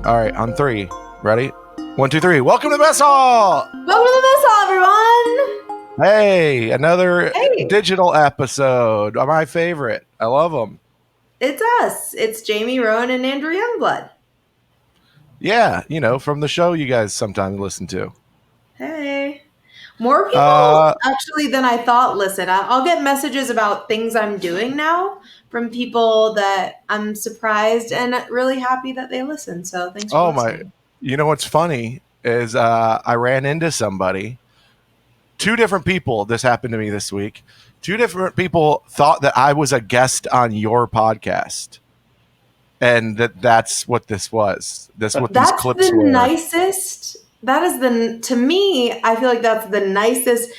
All right, on three. Ready? 1, 2, 3. Welcome to Mess Hall! Welcome to the Mess Hall, everyone! Hey, another Hey. digital episode. My favorite. I love them. It's us. It's Jamie Rowan and Andrew Youngblood. Yeah, from the show you guys sometimes listen to. Hey. More people actually than I thought listen. I'll get messages about things I'm doing now from people that I'm surprised and really happy that they listen. So thanks for listening. You know what's funny is I ran into somebody. 2 different people. This happened to me this week. 2 different people thought that I was a guest on your podcast. And that's what this was. That's what these clips were. Nicest. That is to me, I feel like that's the nicest.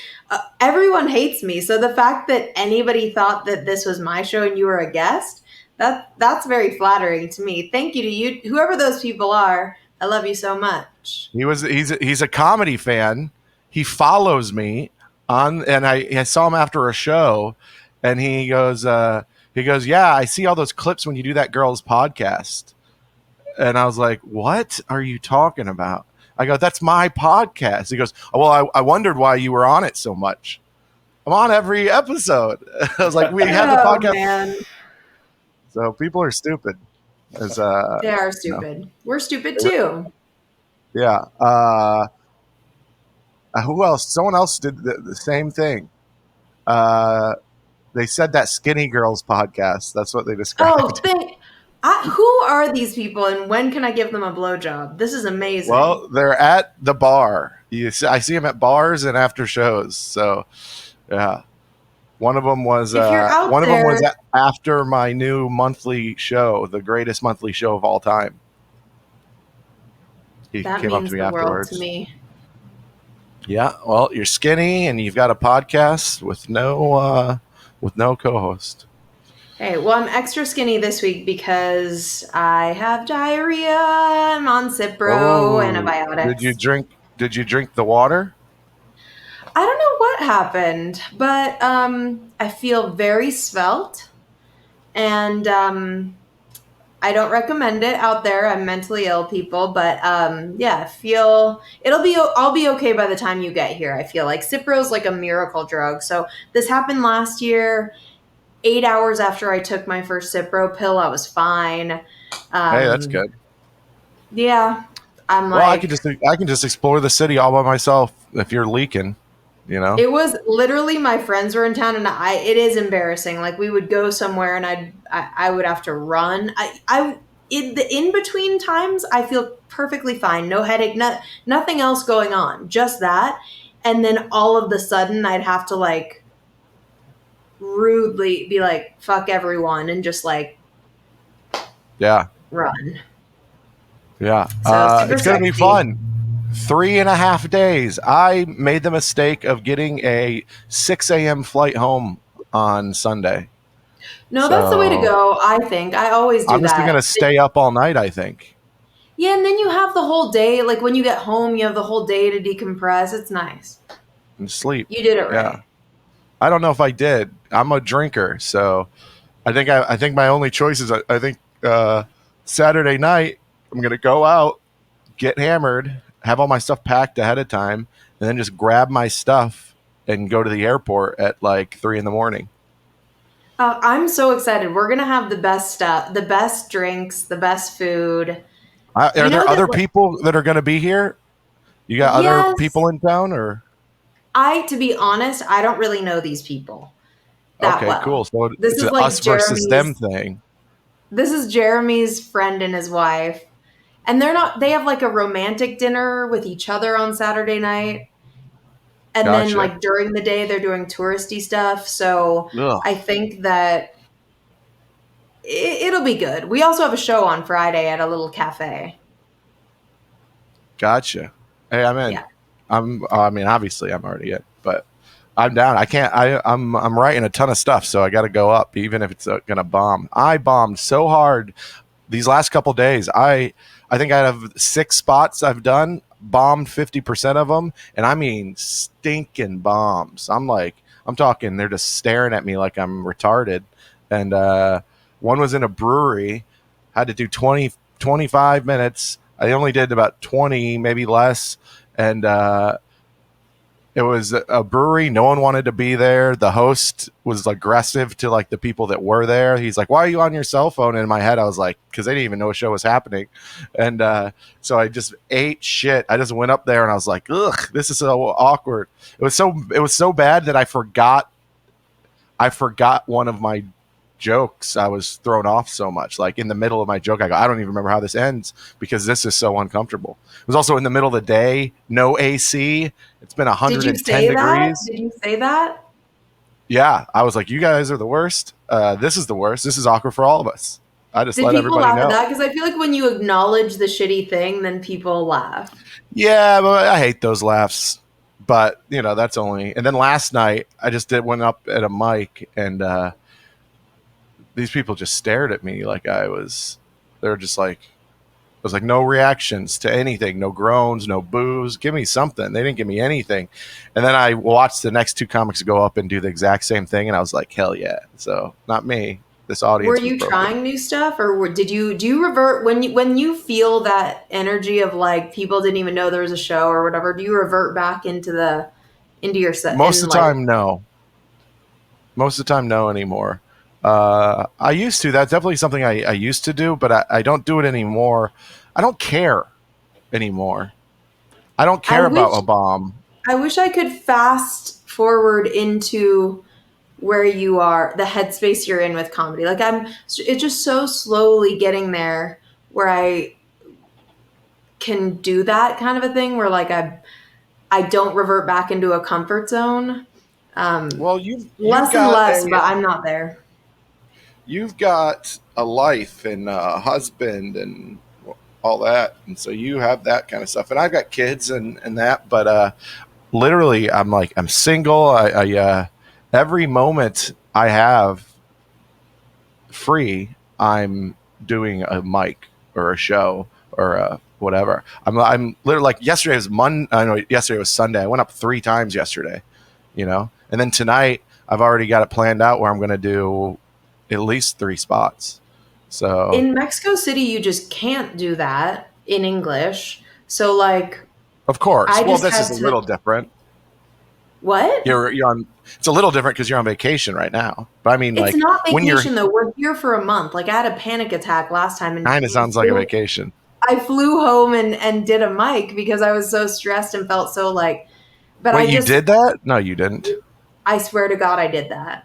Everyone hates me. So the fact that anybody thought that this was my show and you were a guest, that's very flattering to me. Thank you to you, whoever those people are. I love you so much. He's a comedy fan. He follows me and I saw him after a show, and he goes, yeah, I see all those clips when you do that girl's podcast. And I was like, what are you talking about? I go, that's my podcast. He goes, oh, well, I wondered why you were on it so much. I'm on every episode. I was like, we have the podcast. Man. So people are stupid. They are stupid. We're stupid too. Yeah. Who else? Someone else did the same thing. They said that Skinny Girls podcast. That's what they described. Who are these people, and when can I give them a blowjob? This is amazing. Well, they're at the bar. I see them at bars and after shows. So, yeah. One of them was after my new monthly show, the greatest monthly show of all time. He came up to me afterwards. World to me. Yeah, well, you're skinny and you've got a podcast with no co-host. Hey, well, I'm extra skinny this week because I have diarrhea. I'm on Cipro antibiotics. Did you drink the water? I don't know what happened, but I feel very svelte, and I don't recommend it out there. I'm mentally ill, people, but yeah, I'll be okay by the time you get here. I feel like Cipro's like a miracle drug. So this happened last year. 8 hours after I took my first Cipro pill, I was fine. Hey, that's good. Yeah, I can just explore the city all by myself if you're leaking. It was literally my friends were in town, and it is embarrassing. Like, we would go somewhere and I would have to run. In the in between times, I feel perfectly fine, no headache, nothing else going on, just that. And then all of the sudden, I'd have to like rudely be like, fuck everyone, and just like run. Yeah, it's gonna be fun. 3.5 days. I made the mistake of getting a 6 a.m. flight home on Sunday. No, that's the way to go, I think. I always do that. I'm just going to stay up all night, I think. Yeah, and then you have the whole day. Like, when you get home, you have the whole day to decompress. It's nice. And sleep. You did it right. Yeah. I don't know if I did. I'm a drinker, so I think my only choice is I think Saturday night I'm going to go out, get hammered, have all my stuff packed ahead of time, and then just grab my stuff and go to the airport at like 3 a.m. I'm so excited. We're going to have the best stuff, the best drinks, the best food. Are there other people that are going to be here? You got other people in town, or? To be honest, I don't really know these people that well. Okay, cool. So this it's is an like us versus them thing. This is Jeremy's friend and his wife. And they have like a romantic dinner with each other on Saturday night. And then like during the day, they're doing touristy stuff. So I think that it'll be good. We also have a show on Friday at a little cafe. Gotcha. Hey, I'm in. Yeah. Obviously I'm already in, but I'm down. I'm writing a ton of stuff, so I got to go up, even if it's going to bomb. I bombed so hard these last couple days. I think I have 6 spots I've done, bombed 50% of them, and I mean stinking bombs. I'm talking, they're just staring at me like I'm retarded. And one was in a brewery, had to do 25 minutes, I only did about 20, maybe less, and it was a brewery. No one wanted to be there. The host was aggressive to like the people that were there. He's like, "Why are you on your cell phone?" And in my head, I was like, "Because they didn't even know a show was happening." And so I just ate shit. I just went up there and I was like, "Ugh, this is so awkward." It was so bad that I forgot one of my jokes. I was thrown off so much. Like in the middle of my joke, I go, "I don't even remember how this ends because this is so uncomfortable." It was also in the middle of the day, no AC. It's been Did you 110 say that? degrees. Did you say that? Yeah, I was like, "You guys are the worst. This is the worst. This is awkward for all of us." I just Did let people everybody laugh at know. that? Because I feel like when you acknowledge the shitty thing, then people laugh. Yeah, but I hate those laughs. But that's only. And then last night, I just went up at a mic, and these people just stared at me like I was. They're just like, it was like no reactions to anything, no groans, no boos. Give me something. They didn't give me anything. And then I watched the next two comics go up and do the exact same thing, and I was like, hell yeah. So not me. This Were audience was you broken. trying new stuff, or did you do you revert when you feel that energy of like people didn't even know there was a show or whatever? Do you revert back into your set Most in of the like time, no. Most of the time, no anymore. I used to. That's definitely something I used to do, but I don't do it anymore. I don't care anymore. I don't I care about wish a bomb. I wish I could fast forward into where you are, the headspace you're in with comedy. Like it's just so slowly getting there where I can do that kind of a thing where like I don't revert back into a comfort zone. Um, Well, you've less and got less, a but I'm not there. you've got a life and a husband and all that, and so you have that kind of stuff. And I've got kids and that, but literally, I'm single. I every moment I have free, I'm doing a mic or a show or whatever. I'm literally like yesterday was Monday. No, yesterday was Sunday. I went up 3 times yesterday, and then tonight I've already got it planned out where I'm going to do at least 3 spots. So In Mexico City, you just can't do that in English. So like of course, I well, just this is had a to little different. what? You're on. It's a little different because you're on vacation right now. But I mean, It's like not when you're vacation though. We're here for a month. Like I had a panic attack last time and kind of sounds like a vacation. I flew home and did a mic because I was so stressed and felt so like but Wait, you did that? No, you didn't. I swear to God I did that.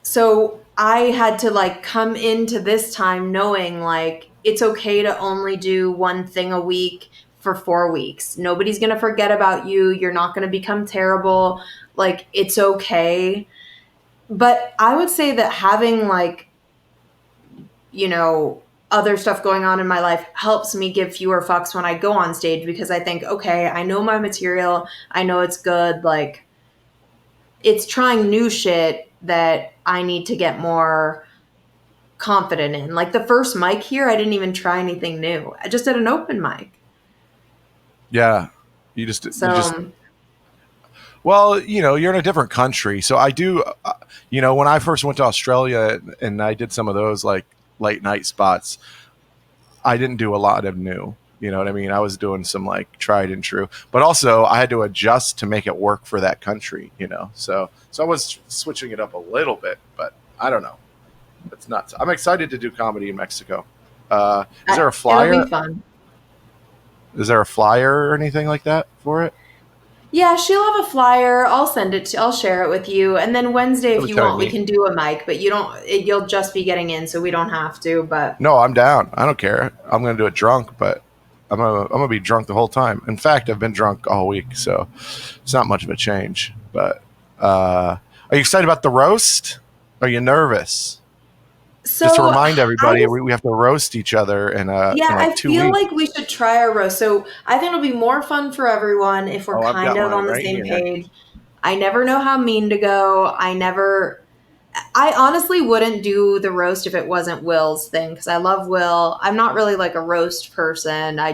So I had to like come into this time knowing like it's okay to only do one thing a week for 4 weeks. Nobody's going to forget about you. You're not going to become terrible. Like it's okay. But I would say that having like, you know, other stuff going on in my life helps me give fewer fucks when I go on stage because I think, okay, I know my material. I know it's good. Like it's trying new shit that I need to get more confident in. Like the first mic here, I didn't even try anything new. I just did an open mic. Yeah, you just So well, you're in a different country. So I do, when I first went to Australia and I did some of those like late night spots, I didn't do a lot of new. You know what I mean? I was doing some like tried and true, but also I had to adjust to make it work for that country. So I was switching it up a little bit, but I don't know. It's nuts. I'm excited to do comedy in Mexico. Is there a it'll be flyer? fun. Is there a flyer or anything like that for it? Yeah, she'll have a flyer. I'll share it with you. And then Wednesday, That if was you kind of want, we neat. can do a mic, but you'll just be getting in, so we don't have to. But No, I'm down. I don't care. I'm gonna do it drunk, but I'm gonna be drunk the whole time. In fact, I've been drunk all week, so it's not much of a change. But are you excited about the roast? Are you nervous? Just to so remind I everybody, just we have to roast each other yeah, in like I two feel weeks. like we should try our roast. So I think it'll be more fun for everyone if we're Oh, I've kind got of mine on the right same here. page. I never know how mean to go. I honestly wouldn't do the roast if it wasn't Will's thing because I love Will. I'm not really like a roast person. I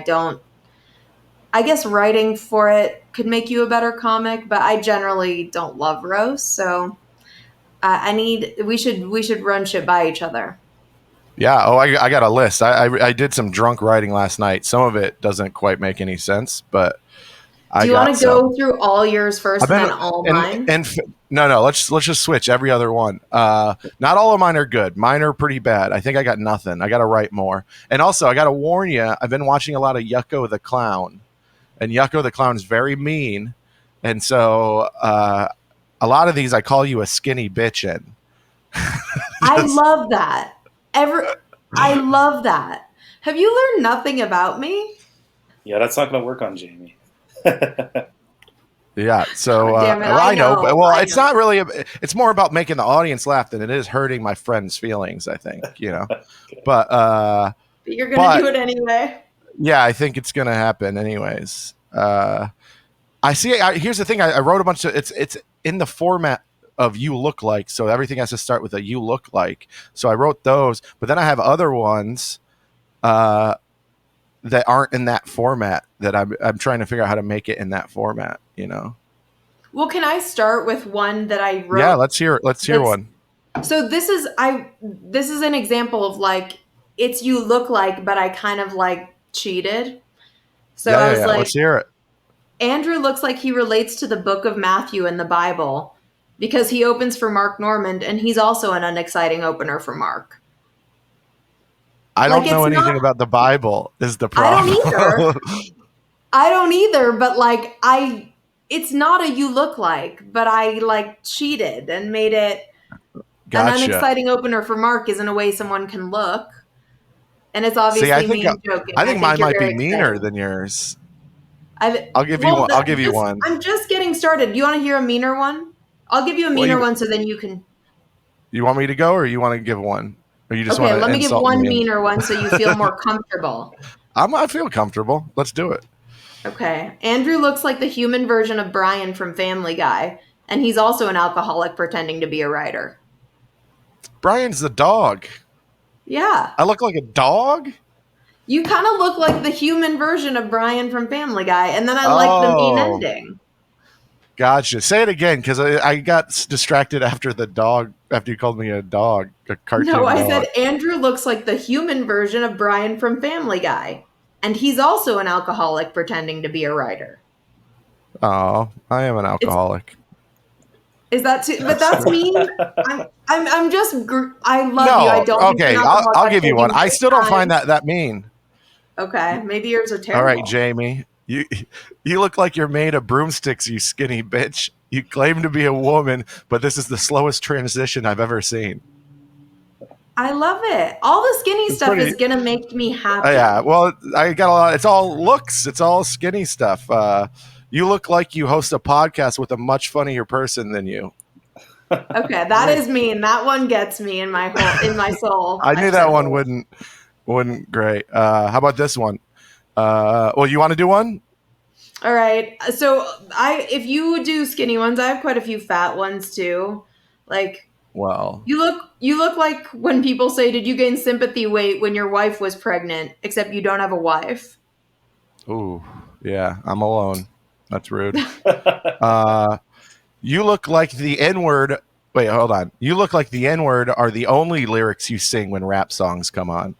guess writing for it could make you a better comic, but I generally don't love roast. So we should run shit by each other. Yeah. Oh, I got a list. I did some drunk writing last night. Some of it doesn't quite make any sense, but Do I you want got to go some. through all yours I've first and been then all and mine? and no. Let's just switch every other one. Not all of mine are good. Mine are pretty bad. I think I got nothing. I got to write more. And also, I got to warn you. I've been watching a lot of Yucko the Clown, and Yucko the Clown is very mean, and so a lot of these I call you a skinny bitch in. I Just- love that. I love that. Have you learned nothing about me? Yeah, that's not going to work on Jamie. Yeah. So God damn it! well, I I know, but know. well, I it's know. not really. It's more about making the audience laugh than it is hurting my friend's feelings. I think Okay. but But you're gonna but do it anyway. yeah, I think it's gonna happen anyways. I see. Here's the thing. I wrote a bunch of. It's in the format of you look like. So everything has to start with a you look like. So I wrote those, but then I have other ones uh, that aren't in that format that I'm trying to figure out how to make it in that format. Well, can I start with one that I wrote? Yeah. Let's hear That's one. so this is an example of like it's you look like, but I kind of like cheated. So I was Yeah. like, Let's hear it. Andrew looks like he relates to the book of Matthew in the Bible because he opens for Mark Normand and he's also an unexciting opener for Mark. I Like don't know it's anything not about the Bible. Is the I don't problem? either. I don't either, but like it's not a you look like, but I like cheated and made it an Gotcha. unexciting opener for Mark isn't a way someone can look. And it's See, obviously me joking. I I think think mine you're might be very meaner exciting. than yours. I've I'll give you well, one. I'll give you one. I'm just getting started. Do you want to hear a meaner one? I'll give you a Well, meaner one so then you can. you want me to go, or you want to give one, or you just want Okay, to let me give insult one me? meaner one so you feel more comfortable. I feel comfortable. Let's do it. Okay. Andrew looks like the human version of Brian from Family Guy, and he's also an alcoholic pretending to be a writer. Brian's the dog. Yeah. I look like a dog. You kind of look like the human version of Brian from Family Guy, and then I like the mean Oh, ending. gotcha. Say it again, because I got distracted after the dog. After you called me a dog, a No, cartoon I dog. said Andrew looks like the human version of Brian from Family Guy, and he's also an alcoholic pretending to be a writer. Oh, I am an It's alcoholic. is that too? But that's mean. I'm just. I love you. I No, don't think you're okay. an alcoholic. I'll I've give you told you one. I many still don't find times. that mean. Okay, maybe yours are All right, terrible. Jamie. You look like you're made of broomsticks, you skinny bitch. You claim to be a woman, but this is the slowest transition I've ever seen. I love it. All the skinny It's stuff pretty. is gonna make me happy. Yeah. Well, I got a lot. It's all looks. It's all skinny stuff. You look like you host a podcast with a much funnier person than you. Okay, that is mean. That one gets me in my soul. I knew I've that said one worse. wouldn't great. How about this one? Well, you want to do one? All right. So if you do skinny ones, I have quite a few fat ones too. Like Well, you look like when people say, "Did you gain sympathy weight when your wife was pregnant?" Except you don't have a wife. ooh, yeah. I'm alone. That's rude. You look like the N word. Wait, hold on. You look like the N word are the only lyrics you sing when rap songs come on.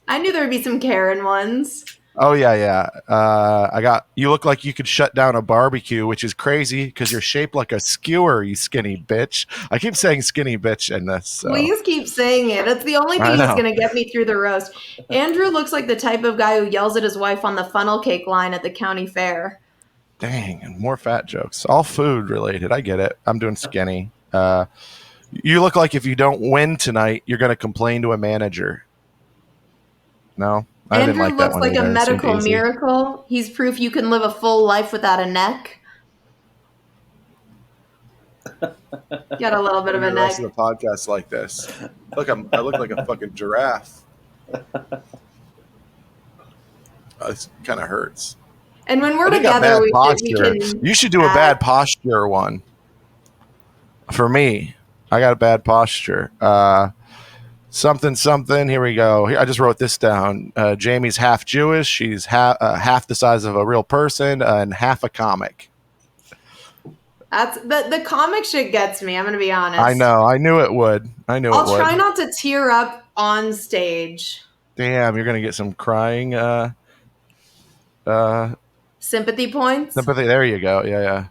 I knew there would be some Karen ones. Oh yeah. You look like you could shut down a barbecue, which is crazy because you're shaped like a skewer, you skinny bitch. I keep saying skinny bitch in this. So. Please keep saying it. It's the only I thing that's know. going to get me through the roast. Andrew looks like the type of guy who yells at his wife on the funnel cake line at the county fair. Dang, and more fat jokes. All food related. I get it. I'm doing skinny. You look like if you don't win tonight, you're going to complain to a manager. No, I didn't Andrew like that looks one like a either. It seemed medical easy. miracle. He's proof you can live a full life without a neck. Got a little bit of a The neck. rest of the podcast like this. Look, I look like a fucking giraffe. It kind of hurts. And when we're But you got together, bad we posture. can You should do a add- bad posture one. For me, I got a bad posture. Something. Here we go. Here, I just wrote this down. Jamie's half Jewish. She's half the size of a real person and half a comic. That's the comic shit gets me. I'm gonna be honest. I know. I knew it would. I knew it I'll would. try not to tear up on stage. Damn, you're gonna get some crying Sympathy points. sympathy. There you go. Yeah.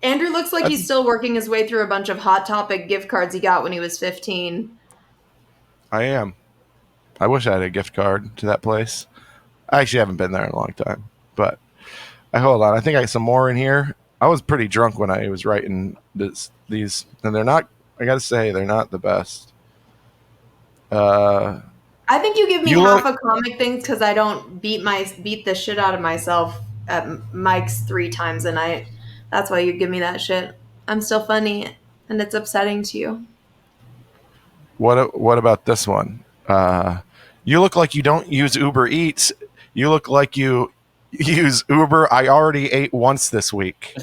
Andrew looks like he's still working his way through a bunch of Hot Topic gift cards he got when he was 15. I am. I wish I had a gift card to that place. I actually haven't been there in a long time, but hold on. I think I got some more in here. I was pretty drunk when I was writing these, and they're not. I gotta say, they're not the best. I think you give me You half look- a comic things because I don't beat the shit out of myself at mics 3 times a night. That's why you give me that shit. I'm still funny, and it's upsetting to you. What about this one? You look like you don't use Uber Eats. You look like you use Uber. I already ate once this week.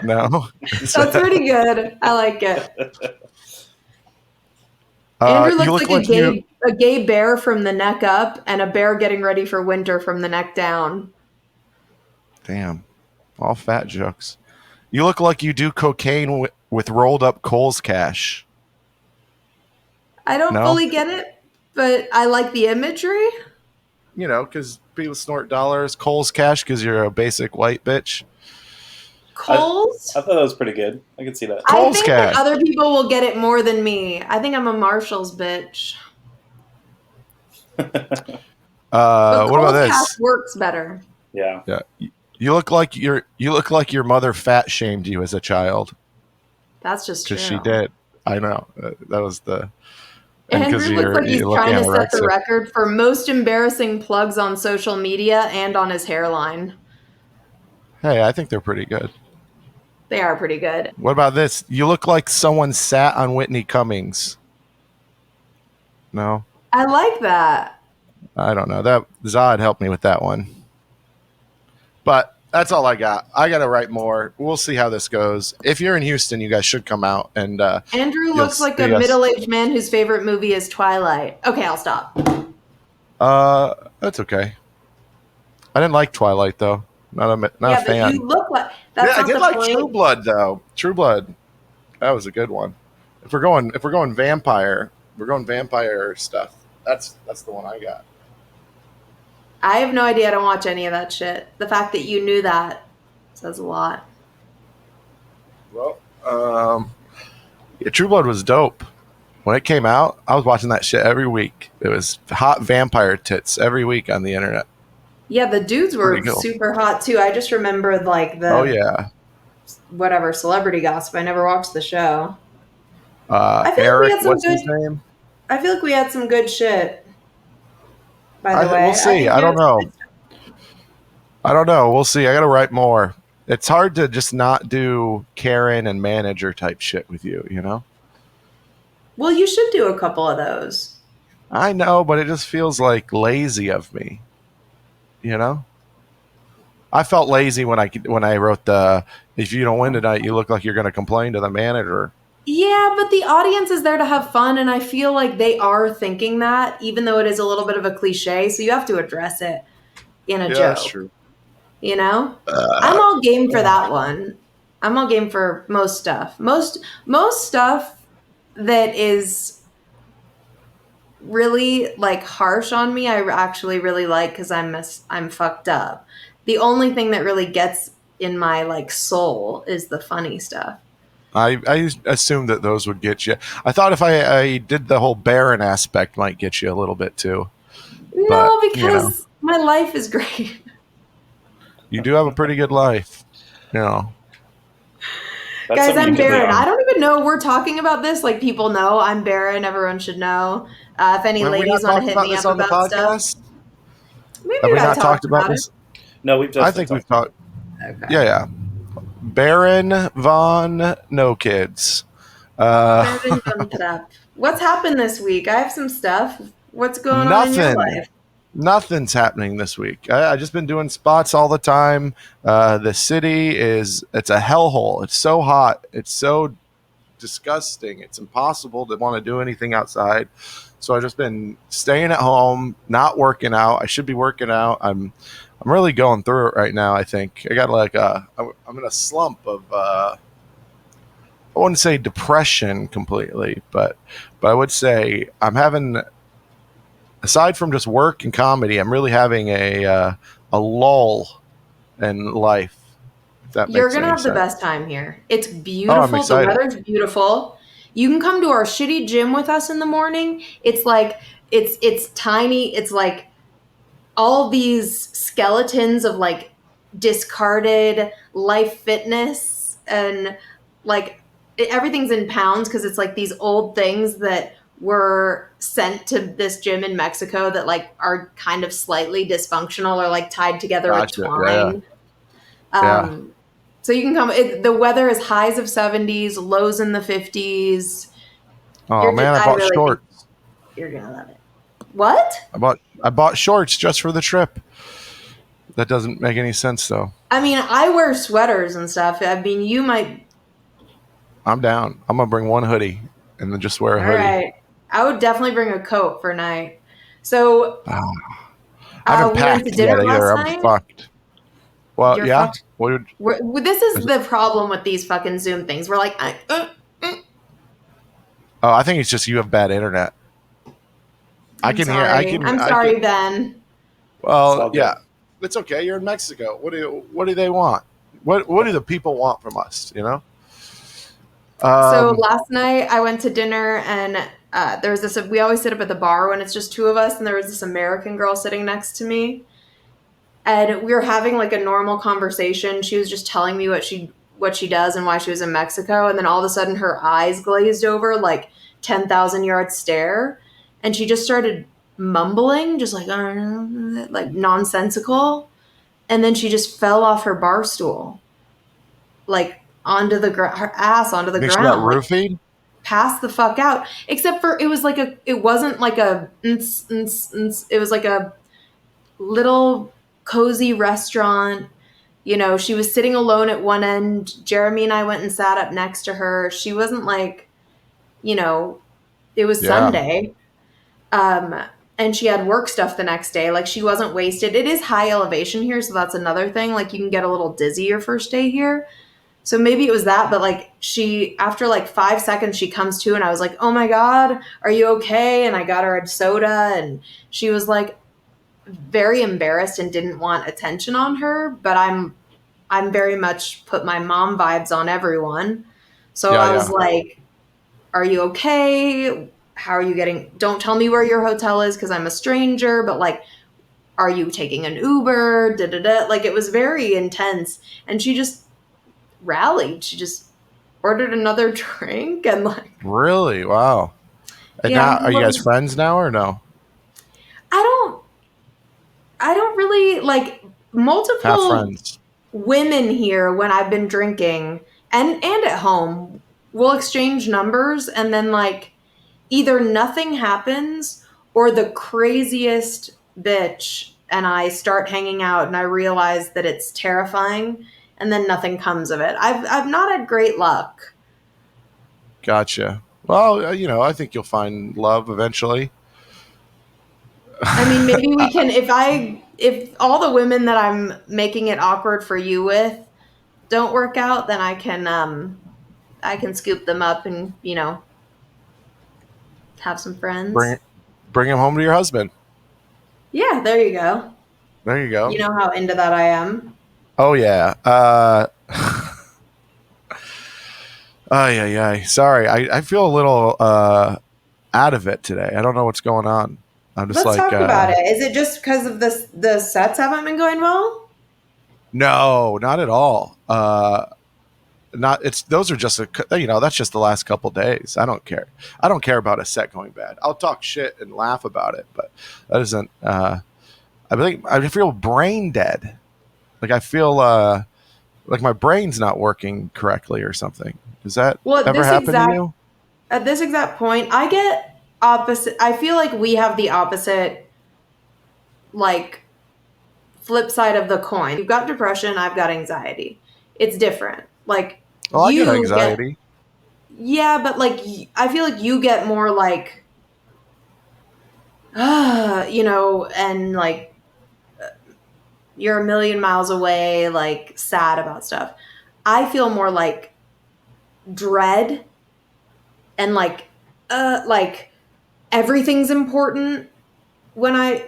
No, That's pretty good. I like it. You Andrew looks look like you- a gay bear from the neck up and a bear getting ready for winter from the neck down. Damn, all fat jokes. You look like you do cocaine with rolled up Kohl's cash. I don't No? fully get it, but I like the imagery. You know, because people snort dollars. Kohl's cash because you're a basic white bitch. Coles? I thought that was pretty good. I can see that. I Kohl's think cash. that other people will get it more than me. I think I'm a Marshall's bitch. But What about Kohl's this? cash works better. Yeah. Yeah, you look like your mother fat shamed you as a child That's just true. because she did. I know that was the. And Andrew 'cause looks like he's you look trying to set the anorexic. record for most embarrassing plugs on social media and on his hairline. Hey, I think they're pretty good. They are pretty good. What about this? You look like someone sat on Whitney Cummings. No, I like that. I don't know. That Zod helped me with that one. But that's all I got. I got to write more. We'll see how this goes. If you're in Houston, you guys should come out and. Andrew looks like a see us. middle-aged man whose favorite movie is Twilight. Okay, I'll stop. That's okay. I didn't like Twilight though. Not a Yeah, fan. but you look like that's Yeah, I not did the like point. True Blood though. True Blood, that was a good one. If we're going vampire, we're going vampire stuff. That's the one I got. I have no idea. I don't watch any of that shit. The fact that you knew that says a lot. Well, yeah, True Blood was dope. When it came out, I was watching that shit every week. It was hot vampire tits every week on the internet. Yeah, the dudes were Pretty cool. super hot too. I just remembered like the Oh yeah, whatever celebrity gossip. I never watched the show. feel like we Eric, had some what's his good- name? I feel like we had some good shit. By the way, We'll see. think I we don't had some know. good stuff. I don't know. We'll see. I got to write more. It's hard to just not do Karen and manager type shit with you, you know? Well, you should do a couple of those. I know, but it just feels like lazy of me. You know? I felt lazy when I wrote the if you don't win tonight, you look like you're going to complain to the manager. Yeah, but the audience is there to have fun, and I feel like they are thinking that, even though it is a little bit of a cliche. So you have to address it in a joke. That's true. You know, I'm all game for that one. I'm all game for most stuff. Most stuff that is really like harsh on me, I actually really like because I'm fucked up. The only thing that really gets in my like soul is the funny stuff. I assumed that those would get you. I thought if I did the whole barren aspect might get you a little bit too. No, But, you because my life is great. You do have a pretty good life. You know. That's Guys, something I'm you can barren. learn. I don't even know we're talking about this. Like people know I'm barren. Everyone should know. If any Were we ladies not want to talking hit me this up on the about stuff, podcast? maybe Have we I not talked about it. this? No, we've I just. think we've talked. Okay. Yeah. Baron von No Kids. Barren Gun Trap. What's happened this week? I have some stuff. What's going on in your Nothing. life? Nothing's happening this week. I just been doing spots all the time. The city it's a hellhole. It's so hot. It's so disgusting. It's impossible to want to do anything outside. So I've just been staying at home, not working out. I should be working out. I'm I'm really going through it right now. I think I got like I'm in a slump of I wouldn't say depression completely, but I would say I'm having, aside from just work and comedy, I'm really having a lull in life. If that You're makes gonna any have the sense. best time here. It's Oh, I'm beautiful. The excited. weather's beautiful. You can come to our shitty gym with us in the morning. It's like it's tiny. It's like all these skeletons of like discarded Life Fitness and like everything's in pounds because it's like these old things that were sent to this gym in Mexico that like are kind of slightly dysfunctional or like tied together with Gotcha. Yeah, twine. yeah. Um, so you can come. The weather is highs of 70s, lows in the 50s. Oh man, I I bought really think shorts. you're gonna love it. What? I bought shorts just for the trip. That doesn't make any sense though. I mean, I wear sweaters and stuff. I mean, you might. I'm down. I'm gonna bring one hoodie and then just wear a All hoodie. right. I would definitely bring a coat for night. So Ah, I haven't we went to packed yet dinner either. last I'm night. fucked. Well, You're yeah. fucked. What would, This is the problem with these fucking Zoom things. We're like, oh, I think it's just you have bad internet. I I'm can hear. I sorry. can. I'm I can. sorry, Ben. It's Well, all good. yeah. It's okay. You're in Mexico. What do they want? What do the people want from us? You know. So Um. last night I went to dinner and there was this. We always sit up at the bar when it's just two of us, and there was this American girl sitting next to me, and we were having like a normal conversation. She was just telling me what she does and why she was in Mexico, and then all of a sudden her eyes glazed over like 10,000 yard stare, and she just started mumbling, just like nonsensical, and then she just fell off her bar stool, like onto her ass onto the I think she got ground, like roofied. passed the fuck out. Except for it wasn't like a, it was like a little cozy restaurant. You know, she was sitting alone at one end. Jeremy and I went and sat up next to her. She wasn't like, you know, it was Yeah. Sunday. Um, and she had work stuff the next day. Like she wasn't wasted. It is high elevation here, so that's another thing. Like you can get a little dizzy your first day here. So maybe it was that, but like after like 5 seconds, she comes to, and I was like, "Oh my God, are you okay?" And I got her a soda, and she was like very embarrassed and didn't want attention on her. But I'm very much put my mom vibes on everyone. So Yeah. I was Yeah. like, "Are you okay? How are you getting? Don't tell me where your hotel is because I'm a stranger, but like, are you taking an Uber? Da da da." Like it was very intense, and she just rallied. She just ordered another drink and like, Really? Wow. And yeah, now, are you guys friends now or no? I don't I don't really like Half multiple friends. women here when I've been drinking and at home will exchange numbers, and then like either nothing happens or the craziest bitch and I start hanging out and I realize that it's terrifying, and then nothing comes of it. I've not had great luck. Gotcha. Well, I think you'll find love eventually. I mean, maybe we can, if all the women that I'm making it awkward for you with don't work out, then I can scoop them up and, have some friends. Bring bring him home to your husband. Yeah, there you go. There you go. You know how into that I am. Oh yeah. Oh yeah. Sorry, I feel a little out of it today. I don't know what's going on. I'm just Let's like, talk about it. Is it just because of the sets haven't been going well? no, not at all. Not it's those are just that's just the last couple days. I don't care. I don't care about a set going bad. I'll talk shit and laugh about it, but that isn't. I feel brain dead. Like I feel like my brain's not working correctly or something. Does that Well, ever happen to you? at this exact point, I get opposite. I feel like we have the opposite, like, flip side of the coin. You've got depression, I've got anxiety. It's different. Like Well, I get you get, anxiety. yeah, but like I feel like you get more like, and like you're a million miles away, like sad about stuff. I feel more like dread and like everything's important when I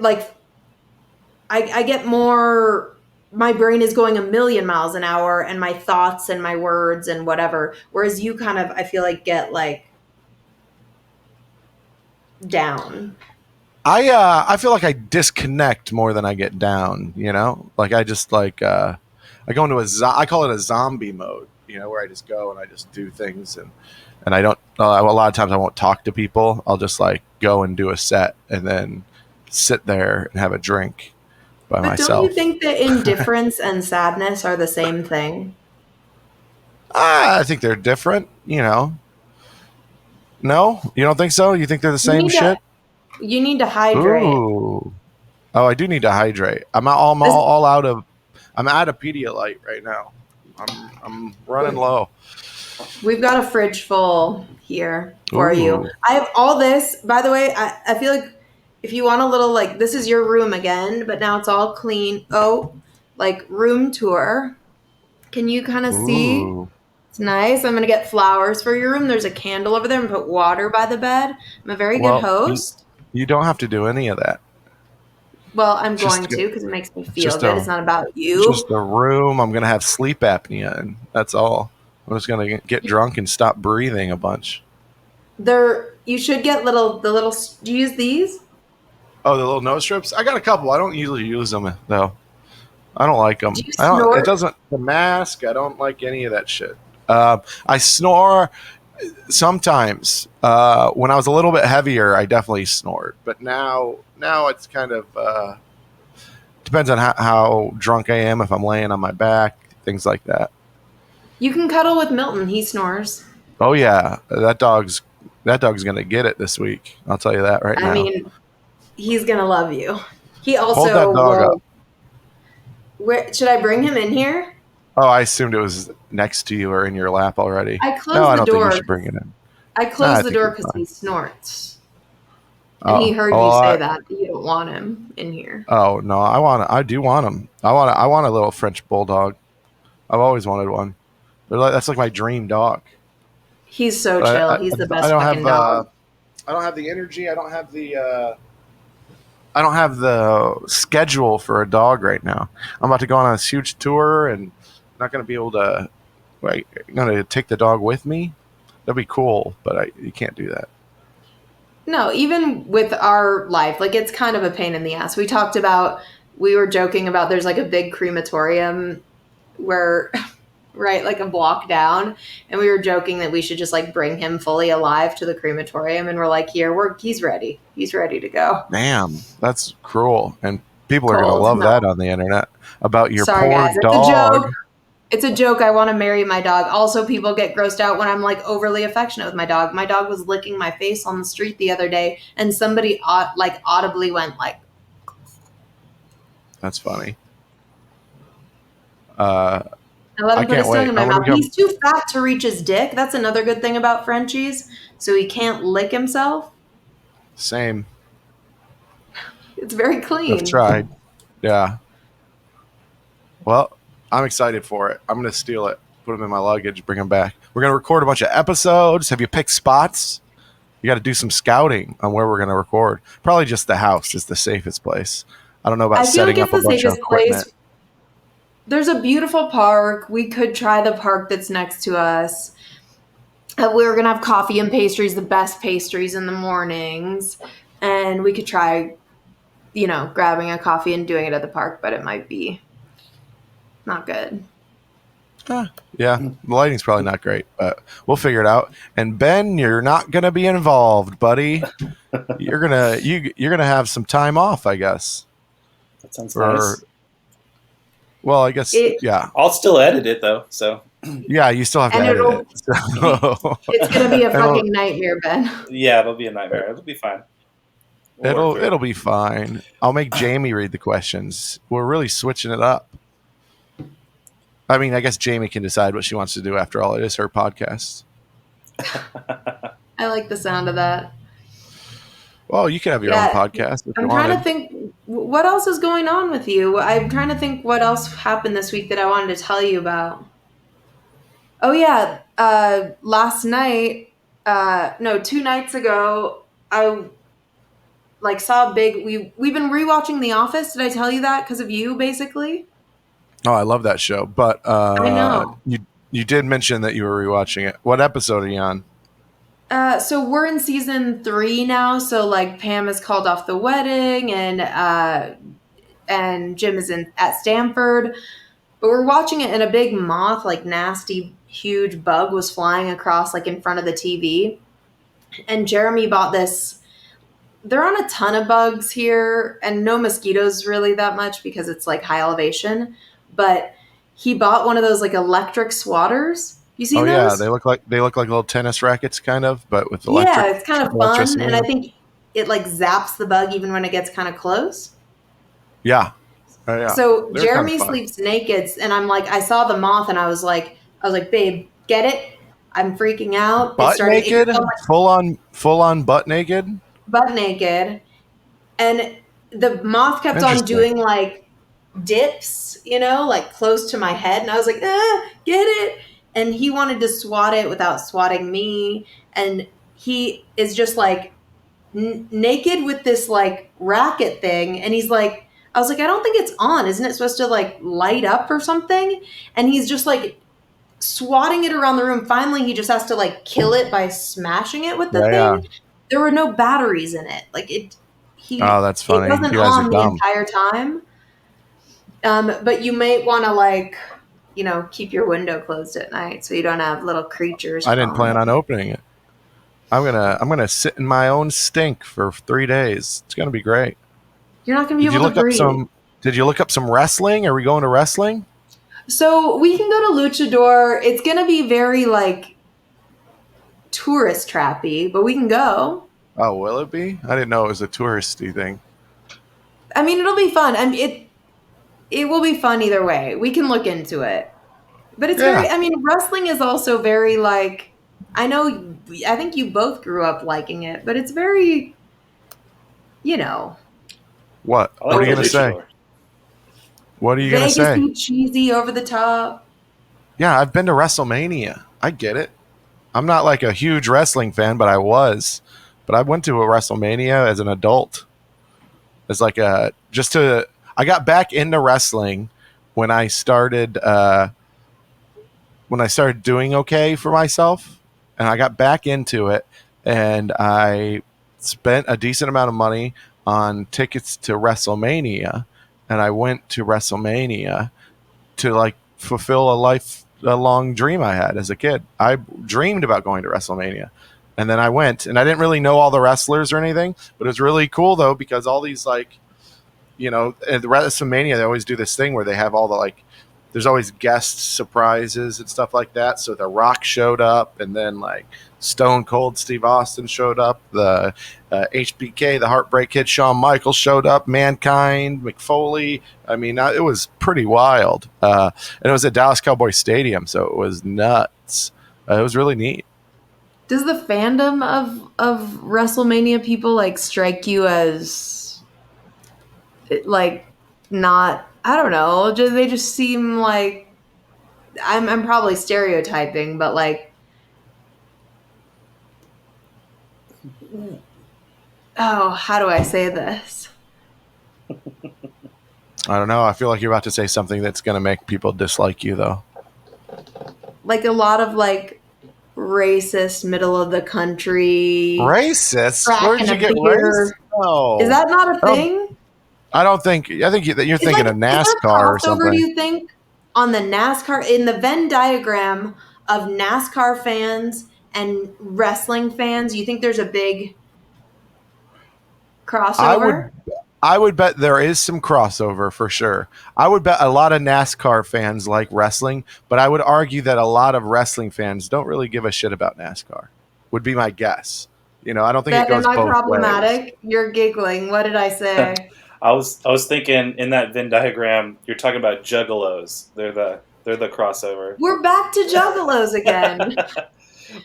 get more, my brain is going a million miles an hour and my thoughts and my words and whatever. Whereas you kind of, I feel like, get like down. I feel like I disconnect more than I get down, you know? Like I just like I go into I call it a zombie mode, you know, where I just go and I just do things and I don't a lot of times I won't talk to people. I'll just like go and do a set and then sit there and have a drink by But myself. don't you think that indifference and sadness are the same thing? I think they're different, you know. No? You don't think so? You think they're the same shit? You need to hydrate. Ooh. Oh, I do need to hydrate. I'm all out of. I'm out of Pedialyte right now. I'm running low. We've got a fridge full here for you. Ooh. I have all this. By the way, I feel like if you want a little, like, this is your room again, but now it's all clean. Oh, like room tour. Can you kind of see? Ooh. It's nice. I'm going to get flowers for your room. There's a candle over there and put water by the bed. I'm a very good host. You don't have to do any of that. Well, I'm going to because it makes me feel good. It's not about you. Just a room. I'm going to have sleep apnea, and that's all. I'm just going to get drunk and stop breathing a bunch. You should get the little. Do you use these? Oh, the little nose strips? I got a couple. I don't usually use them, though. I don't like them. Do you snort? It doesn't. The mask, I don't like any of that shit. I snore sometimes. When I was a little bit heavier, I definitely snored. But now it's kind of depends on how drunk I am. If I'm laying on my back, things like that. You can cuddle with Milton. He snores. Oh yeah, that dog's gonna get it this week. I'll tell you that right now. I mean, he's gonna love you. He also hold that dog up. Where should I bring him in here? Oh, I assumed it was next to you or in your lap already. I closed I the don't door. think you should bring it in. I closed the door because he snorts. And he heard you say that you don't want him in here. Oh no, I do want him. I want a little French bulldog. I've always wanted one. That's like my dream dog. He's so chill. He's the best fucking dog. I don't have the energy. I don't have the schedule for a dog right now. I'm about to go on a huge tour and I'm not going to be able to. I'm going to take the dog with me. That'd be cool, but you can't do that. No, even with our life, like it's kind of a pain in the ass. We were joking about there's like a big crematorium where, right, like a block down. And we were joking that we should just like bring him fully alive to the crematorium. And we're like, he's ready. He's ready to go. Damn, that's cruel. And people are going to love that on the internet about your Sorry, poor guys, dog. It's a joke. It's a joke. I want to marry my dog. Also, people get grossed out when I'm like overly affectionate with my dog. My dog was licking my face on the street the other day, and somebody audibly went like. That's funny. I let him put his tongue in my mouth. He's too fat to reach his dick. That's another good thing about Frenchies. So he can't lick himself. Same. It's very clean. I've tried. Yeah. Well, I'm excited for it. I'm going to steal it, put them in my luggage, bring them back. We're going to record a bunch of episodes. Have you picked spots? You got to do some scouting on where we're going to record. Probably just the house is the safest place. I don't know about setting up a bunch of equipment. There's a beautiful park. We could try the park that's next to us. We're going to have coffee and pastries, the best pastries in the mornings. And we could try, grabbing a coffee and doing it at the park, but it might be not good. Yeah, the lighting's probably not great, but we'll figure it out. And Ben, you're not going to be involved, buddy. you're gonna have some time off, I guess. That sounds nice. Well, I guess yeah. I'll still edit it though, so. Yeah, you still have to edit it. So. It's gonna be a fucking nightmare, Ben. Yeah, it'll be a nightmare. It'll be fine. It'll be fine. I'll make Jamie read the questions. We're really switching it up. I mean, I guess Jamie can decide what she wants to do after all. It is her podcast. I like the sound of that. Well, you can have your own podcast. I'm trying to think. What else is going on with you? I'm trying to think what else happened this week that I wanted to tell you about. Oh yeah, last night, no, 2 nights ago, I like saw a big. We've been rewatching The Office. Did I tell you that because of you, basically? Oh, I love that show. But I know. you did mention that you were rewatching it. What episode are you on? So we're in season 3 now. So like Pam has called off the wedding, and Jim is at Stanford. But we're watching it, and a big moth, like nasty, huge bug, was flying across like in front of the TV. And Jeremy bought this. There aren't a ton of bugs here, and no mosquitoes really that much because it's like high elevation. But he bought one of those like electric swatters. You seen Oh yeah, those? they look like little tennis rackets, kind of, but with electric. Yeah, it's kind of fun, electricity. and I think it like zaps the bug even when it gets kind of close. Yeah. Oh, yeah. So They're Jeremy kinda fun. sleeps naked, and I'm like, I saw the moth, and I was like, babe, get it? I'm freaking out. Butt naked, full on butt naked. Butt naked, and the moth kept on Interesting. doing like dips, like close to my head, and I was like, get it? And he wanted to swat it without swatting me, and he is just like naked with this like racket thing, and he's like, I was like, I don't think it's on. Isn't it supposed to like light up or something? And he's just like swatting it around the room. Finally, he just has to like kill it by smashing it with the thing. Yeah. There were no batteries in it. Like it. Oh, that's funny. It wasn't You guys are on the dumb. entire time. But you might want to like, keep your window closed at night so you don't have little creatures. I didn't plan on opening it. I'm gonna sit in my own stink for 3 days. It's gonna be great. You're not gonna be able to breathe. Did you look up some wrestling? Are we going to wrestling? So we can go to Luchador. It's gonna be very like tourist trappy, but we can go. Oh, will it be? I didn't know it was a touristy thing. I mean, it'll be fun. I mean, it will be fun either way. We can look into it. But it's very. I mean, wrestling is also very like. I think you both grew up liking it, but it's very. What? What are you gonna say? What are you gonna say? Vegas, cheesy, over the top. Yeah, I've been to WrestleMania. I get it. I'm not like a huge wrestling fan, but I was. But I went to a WrestleMania as an adult. As like I got back into wrestling when I started doing okay for myself, and I got back into it, and I spent a decent amount of money on tickets to WrestleMania, and I went to WrestleMania to like fulfill a long dream I had as a kid. I dreamed about going to WrestleMania, and then I went, and I didn't really know all the wrestlers or anything, but it was really cool though, because all these like, at the WrestleMania they always do this thing where they have all the like, there's always guest surprises and stuff like that. So The Rock showed up, and then like Stone Cold Steve Austin showed up. The HBK, the Heartbreak Kid, Shawn Michaels showed up. Mankind, McFoley. I mean, it was pretty wild. And it was at Dallas Cowboys Stadium, so it was nuts. It was really neat. Does the fandom of WrestleMania people like strike you as like not? I don't know. They just seem like I'm probably stereotyping, but like, how do I say this? I don't know. I feel like you're about to say something that's going to make people dislike you, though. Like a lot of like racist, middle of the country. Racist? Where did you get racist? Oh. Is that not a thing? I don't think. I think you're thinking of NASCAR or something. Do you think on the NASCAR, in the Venn diagram of NASCAR fans and wrestling fans, you think there's a big crossover? I would bet there is some crossover for sure. I would bet a lot of NASCAR fans like wrestling, but I would argue that a lot of wrestling fans don't really give a shit about NASCAR. Would be my guess. I don't think it goes both problematic. ways. You're giggling. What did I say? I was thinking in that Venn diagram, you're talking about juggalos. They're the crossover. We're back to juggalos again.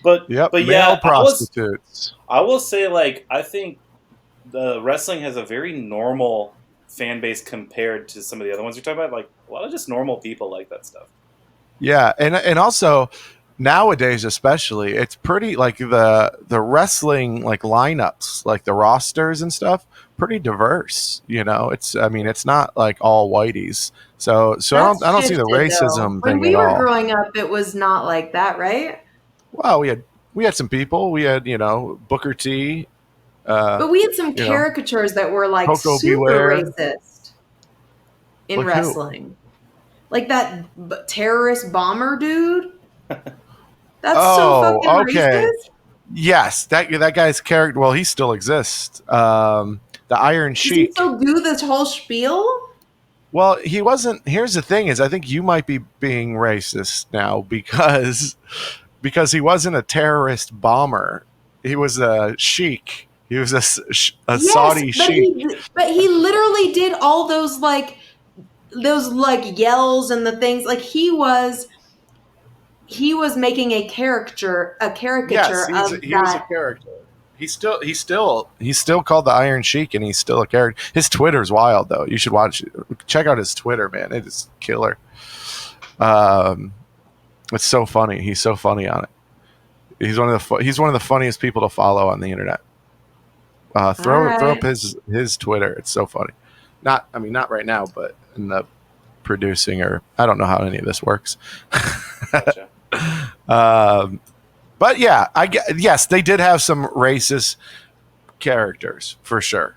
but yeah, prostitutes. I will say, like, I think the wrestling has a very normal fan base compared to some of the other ones you're talking about. Like a lot of just normal people like that stuff. Yeah, and also nowadays, especially, it's pretty like the wrestling like lineups, like the rosters and stuff, pretty diverse. You know, it's not like all whiteys. So That's I don't see the shifted, though. racism When thing at we were all. growing up, it was not like that, right? Well, we had some people. We had Booker T. But we had some You know, caricatures that were like Coco super Beware. racist in Like who? wrestling. Like that terrorist bomber dude. That's so Oh, fucking okay. racist. Yes, that guy's character. Well, he still exists. The Iron Does he Sheik. still do this whole spiel? Well, he wasn't. Here's the thing: is I think you might be being racist now because he wasn't a terrorist bomber. He was a sheik. He was a Saudi sheik. But he literally did all those yells and the things. Like he was making a caricature Yes, of he was a that. character. He's still called the Iron Sheik, and he's still a character. His Twitter's wild though. You should check out his Twitter, man. It is killer. It's so funny. He's so funny on it. He's one of the funniest people to follow on the internet. Throw up his Twitter. It's so funny. Not right now, but in the producing, or I don't know how any of this works. Gotcha. But yeah, yes, they did have some racist characters for sure.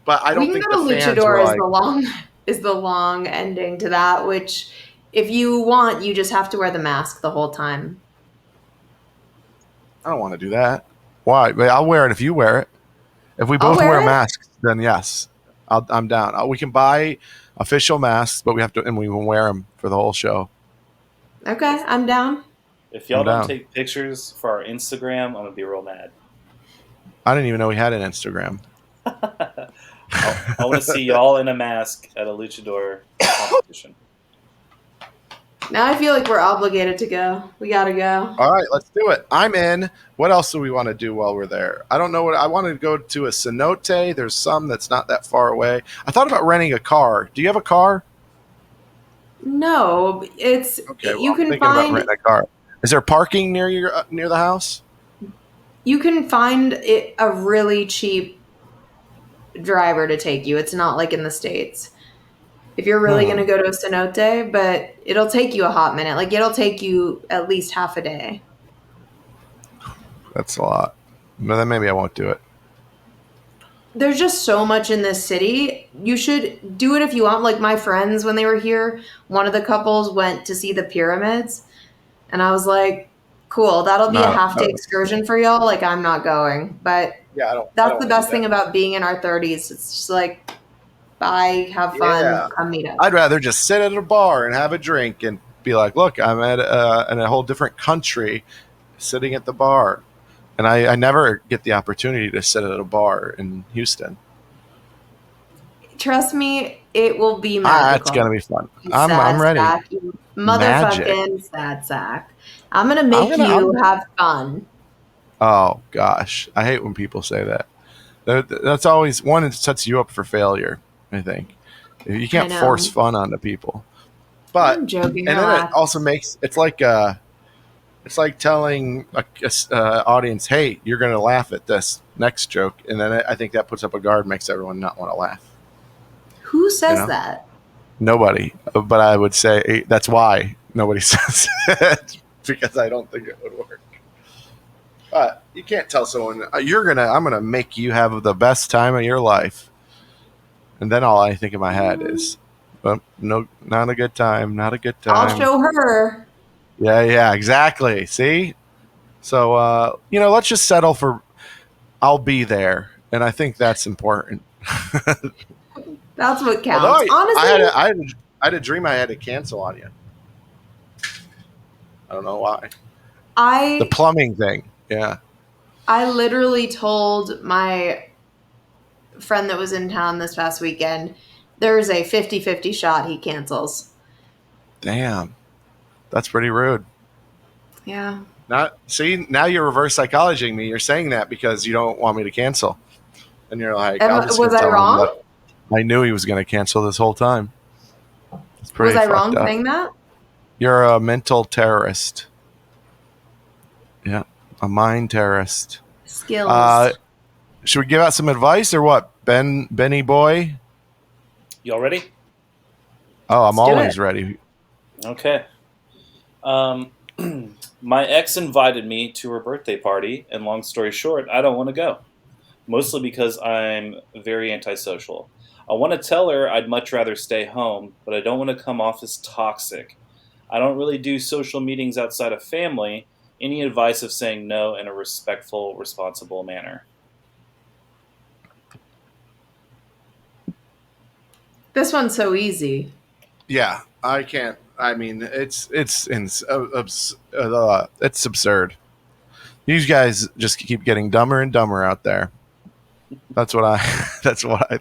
But I don't think the fans were like, is the long ending to that. Which, if you want, you just have to wear the mask the whole time. I don't want to do that. Why? But I'll wear it if you wear it. If we I'll both wear wear it. masks, then yes, I'm down. We can buy official masks, but we have to, and we can wear them for the whole show. Okay, I'm down. If y'all I'm don't down. take pictures for our Instagram, I'm gonna be real mad. I didn't even know we had an Instagram. I want to see y'all in a mask at a luchador competition. Now I feel like we're obligated to go. We gotta go. All right, let's do it. I'm in. What else do we want to do while we're there? I don't know what I wanted to go to a cenote. There's some that's not that far away. I thought about renting a car. Do you have a car? No, it's Okay, well, you I'm can thinking about find renting a car. Is there parking near the house? you can find it a really cheap driver to take you. It's not like in the States. If you're really going to go to a cenote, but it'll take you a hot minute. Like it'll take you at least half a day. That's a lot. No, then maybe I won't do it. There's just so much in this city. You should do it if you want. Like my friends, when they were here, one of the couples went to see the pyramids. And I was like, cool, that'll be a half-day excursion for y'all. Like I'm not going. But Yeah, I don't. that's the best thing about being in our 30s. It's just like, bye, have fun, Yeah. come meet us. I'd rather just sit at a bar and have a drink and be like, look, I'm at in a whole different country, sitting at the bar. And I never get the opportunity to sit at a bar in Houston. Trust me, it will be magical. It's gonna be fun. You I'm sad ready. sack, you motherfucking sad sack. I'm gonna make you have fun. Oh gosh, I hate when people say that. That's always one. It sets you up for failure. I think you can't force fun onto people. But I'm joking. and then it also makes it's like telling a audience, "Hey, you're going to laugh at this next joke," and then I think that puts up a guard, makes everyone not want to laugh. Who says that? Nobody. But I would say that's why nobody says it, because I don't think it would work. But you can't tell someone I'm gonna make you have the best time of your life, and then all I think in my head is, no, not a good time, not a good time. I'll show her. Yeah, exactly. See? So, let's just settle for I'll be there. And I think that's important. That's what counts. Although Honestly, I had a dream I had to cancel on you. I don't know why. The plumbing thing. Yeah. I literally told my friend that was in town this past weekend, there's a 50-50 shot he cancels. Damn. That's pretty rude. Yeah. Now you're reverse psychologing me. You're saying that because you don't want me to cancel. And you're like, was I wrong? I knew he was going to cancel this whole time. It's Was pretty I fucked wrong up. saying that? You're a mental terrorist. Yeah, a mind terrorist. Skills. Should we give out some advice or what? Benny boy? Y'all ready? Oh, I'm Let's do always it. ready. Okay. My ex invited me to her birthday party, and long story short, I don't want to go. Mostly because I'm very antisocial. I want to tell her I'd much rather stay home, but I don't want to come off as toxic. I don't really do social meetings outside of family. Any advice of saying no in a respectful, responsible manner? This one's so easy. Yeah, I can't. I mean, it's absurd. These guys just keep getting dumber and dumber out there. That's what I. That's what I.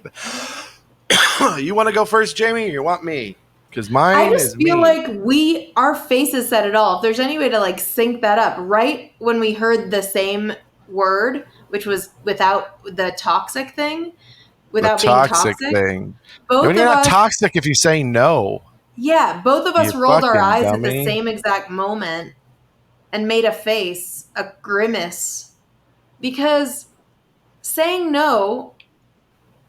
You want to go first, Jamie? Or you want me? Because I mine just is feel me. like our faces said it all. If there's any way to like sync that up, right when we heard the same word, which was without the toxic thing, The without being toxic toxic, thing. both When you're of not us, toxic, if you say no, both of you us rolled our fucking eyes at the dummy. same exact moment and made a face, a grimace, because saying no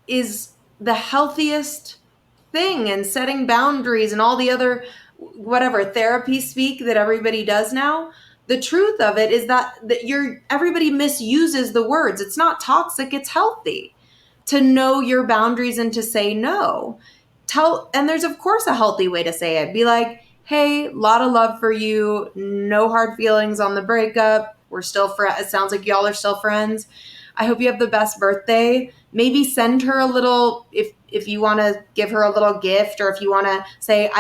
is the healthiest thing, and setting boundaries and all the other whatever therapy speak that everybody does now. The truth of it is that everybody misuses the words. It's not toxic, it's healthy to know your boundaries and to say no. And there's of course a healthy way to say it. Be like, hey, lot of love for you, no hard feelings on the breakup, we're still friends. It sounds like y'all are still friends. I hope you have the best birthday. Maybe send her a little, if you want to give her a little gift, or if you want to say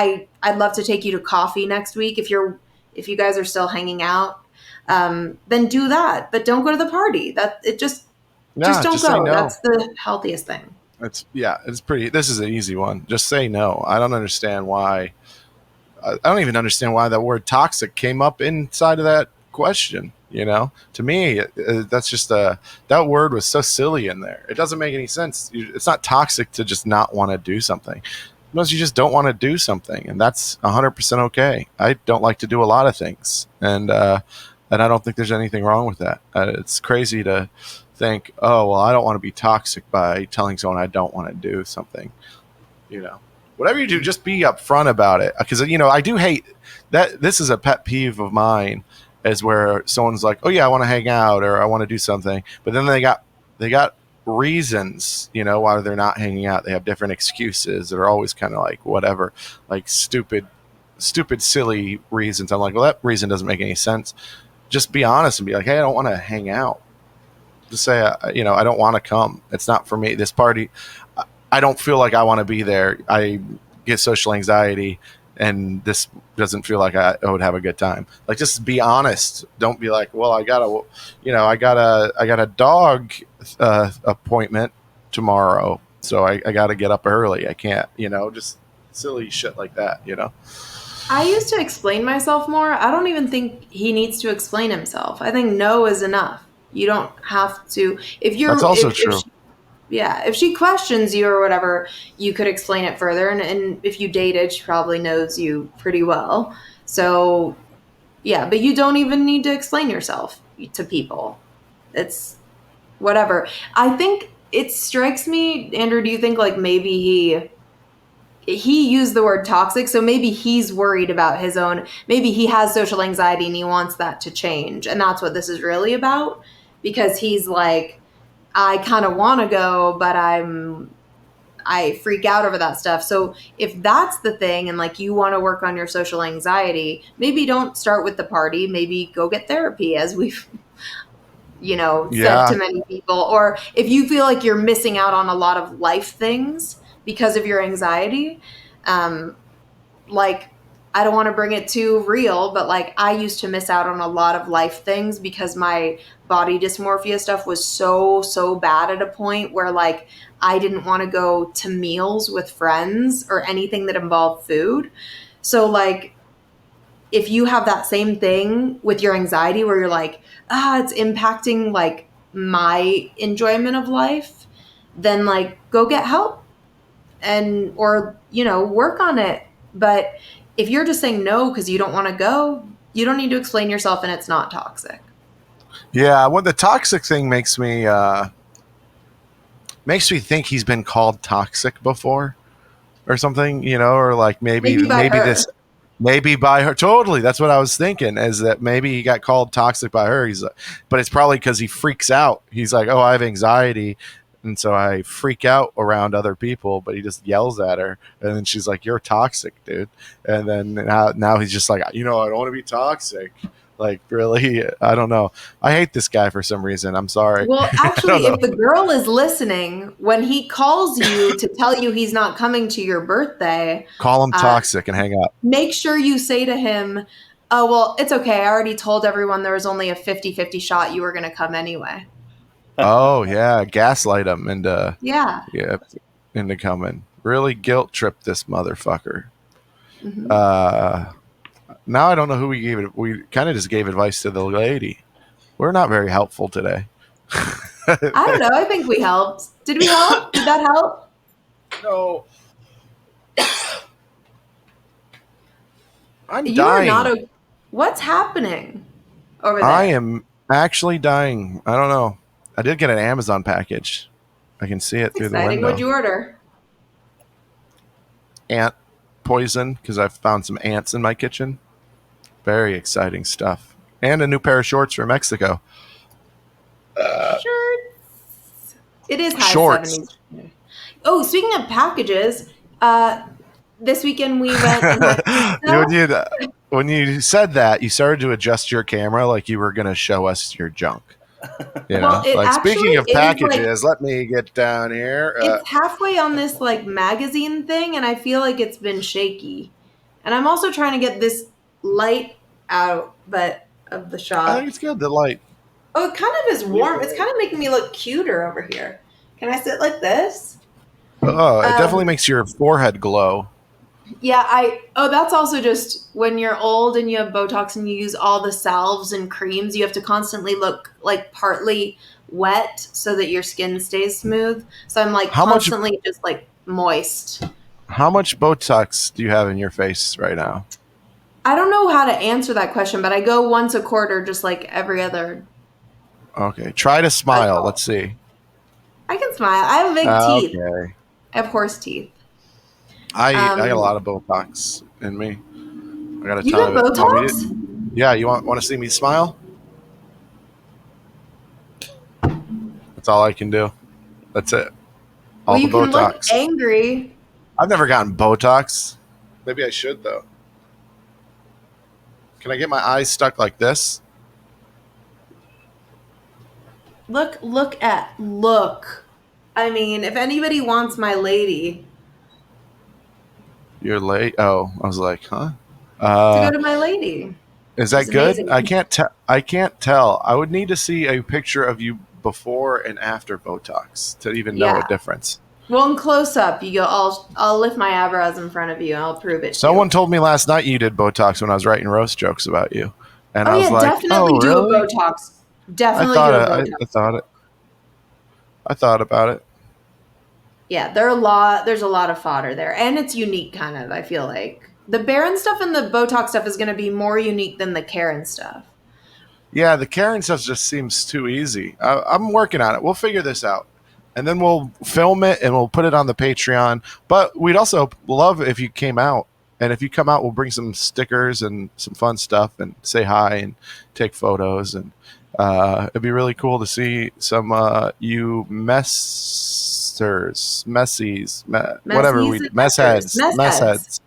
I'd love to take you to coffee next week if you guys are still hanging out. Then do that, but don't go to the party. That it just Yeah, don't just say go. no. That's the healthiest thing. It's pretty. This is an easy one. Just say no. I don't understand why. I don't even understand why that word toxic came up inside of that question. To me, that's just that word was so silly in there. It doesn't make any sense. It's not toxic to just not want to do something. Unless you just don't want to do something, and that's 100% okay. I don't like to do a lot of things, and I don't think there's anything wrong with that. It's crazy to think, oh well, I don't want to be toxic by telling someone I don't want to do something. Whatever you do, just be upfront about it. Because I do hate that. This is a pet peeve of mine, is where someone's like, "Oh yeah, I want to hang out or I want to do something," but then they got reasons, why they're not hanging out. They have different excuses that are always kind of like whatever, like stupid, silly reasons. I'm like, well, that reason doesn't make any sense. Just be honest and be like, hey, I don't want to hang out. Just say, I don't want to come. It's not for me. This party, I don't feel like I want to be there. I get social anxiety, and this doesn't feel like I would have a good time. Like, just be honest. Don't be like, well, I got a dog appointment tomorrow, so I got to get up early. I can't, just silly shit like that. I used to explain myself more. I don't even think he needs to explain himself. I think no is enough. You don't have to. That's also true. If she questions you or whatever, you could explain it further. And if you dated, she probably knows you pretty well. So, yeah, but you don't even need to explain yourself to people. It's whatever. I think it strikes me, Andrew, do you think like maybe he used the word toxic, so maybe he's worried about his own, maybe he has social anxiety and he wants that to change. And that's what this is really about, because he's like, I kind of want to go, but I freak out over that stuff. So if that's the thing, and like you want to work on your social anxiety, maybe don't start with the party. Maybe go get therapy, as we've said Yeah. to many people. Or if you feel like you're missing out on a lot of life things because of your anxiety, like I don't want to bring it too real, but like I used to miss out on a lot of life things because my body dysmorphia stuff was so bad at a point where like I didn't want to go to meals with friends or anything that involved food. So like if you have that same thing with your anxiety where you're like, it's impacting like my enjoyment of life, then like go get help. or work on it. But if you're just saying no because you don't want to go, you don't need to explain yourself, and it's not toxic. Yeah, what the toxic thing makes me think he's been called toxic before or something, or like maybe by her. maybe by her. Totally, that's what I was thinking, is that maybe he got called toxic by her. But it's probably because he freaks out. He's like, oh, I have anxiety, and so I freak out around other people. But he just yells at her, and then she's like, you're toxic, dude. And then now he's just like, I don't want to be toxic. Like, really? I don't know. I hate this guy for some reason. I'm sorry. Well, actually, if the girl is listening, when he calls you to tell you he's not coming to your birthday, call him toxic and hang up. Make sure you say to him, oh, well, it's okay. I already told everyone there was only a 50-50 shot you were going to come anyway. Oh, yeah. Gaslight him into coming. Really guilt trip this motherfucker. Mm-hmm. Now I don't know who we gave it. We kind of just gave advice to the lady. We're not very helpful today. I don't know. I think we helped. Did we help? Did that help? No. I'm dying. What's happening over there? I am actually dying. I don't know. I did get an Amazon package. I can see it through the window. What'd you order? Ant poison, because I found some ants in my kitchen. Very exciting stuff. And a new pair of shorts from Mexico. Shorts. It is high shorts. 70s. Oh, speaking of packages, this weekend we went and when you said that, you started to adjust your camera like you were going to show us your junk. Speaking of packages, let me get down here. It's halfway on this magazine thing, and I feel like it's been shaky. And I'm also trying to get this light out, of the shot. I think it's good, the light. Oh, it kind of is warm. It's kind of making me look cuter over here. Can I sit like this? Oh, it definitely makes your forehead glow. Yeah, that's also just when you're old and you have Botox and you use all the salves and creams, you have to constantly look partly wet so that your skin stays smooth. So I'm constantly just moist. How much Botox do you have in your face right now? I don't know how to answer that question, but I go once a quarter, just like every other. Okay, try to smile. Let's see. I can smile. I have big teeth. Okay. I have horse teeth. I got a lot of Botox in me. I got a ton of it. You got Botox? Yeah, you want to see me smile? That's all I can do. That's it. All the you Botox. Can look angry. I've never gotten Botox. Maybe I should though. Can I get my eyes stuck like this? Look. I mean, if anybody wants my lady. You're late. Oh, I was like, huh? To go to my lady. Is that good? Amazing. I can't tell. I would need to see a picture of you before and after Botox to even know a difference. Well, in close up, you go. I'll lift my eyebrows in front of you. And I'll prove it. Someone told me last night you did Botox when I was writing roast jokes about you, and I was like, definitely do a Botox. Definitely do a Botox. I thought about it. Yeah, there's a lot of fodder there, and it's unique, kind of. I feel like the Barron stuff and the Botox stuff is going to be more unique than the Karen stuff. Yeah, the Karen stuff just seems too easy. I'm working on it. We'll figure this out. And then we'll film it and we'll put it on the Patreon. But we'd also love if you came out. And if you come out, we'll bring some stickers and some fun stuff and say hi and take photos. And it'd be really cool to see some you mess heads. Mess heads.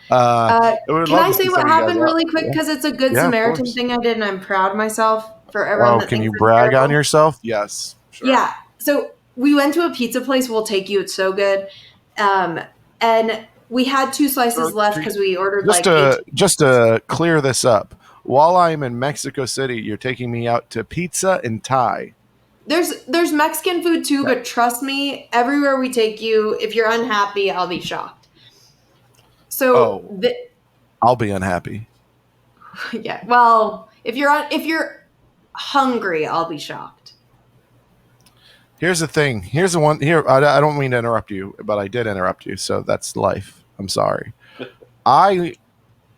Can I say what happened really quick? Because it's a Good Samaritan thing I did, and I'm proud of myself for everyone. Oh, can you brag on yourself? Yes. Sure. Yeah. So we went to a pizza place. We'll take you. It's so good. And we had 2 slices left because we ordered just to clear this up. While I'm in Mexico City, you're taking me out to pizza and Thai. There's Mexican food too, but trust me, everywhere we take you, if you're unhappy, I'll be shocked. So I'll be unhappy. Yeah. Well, if you're hungry, I'll be shocked. Here's the thing. Here's the one. Here, I don't mean to interrupt you, but I did interrupt you, so that's life. I'm sorry. I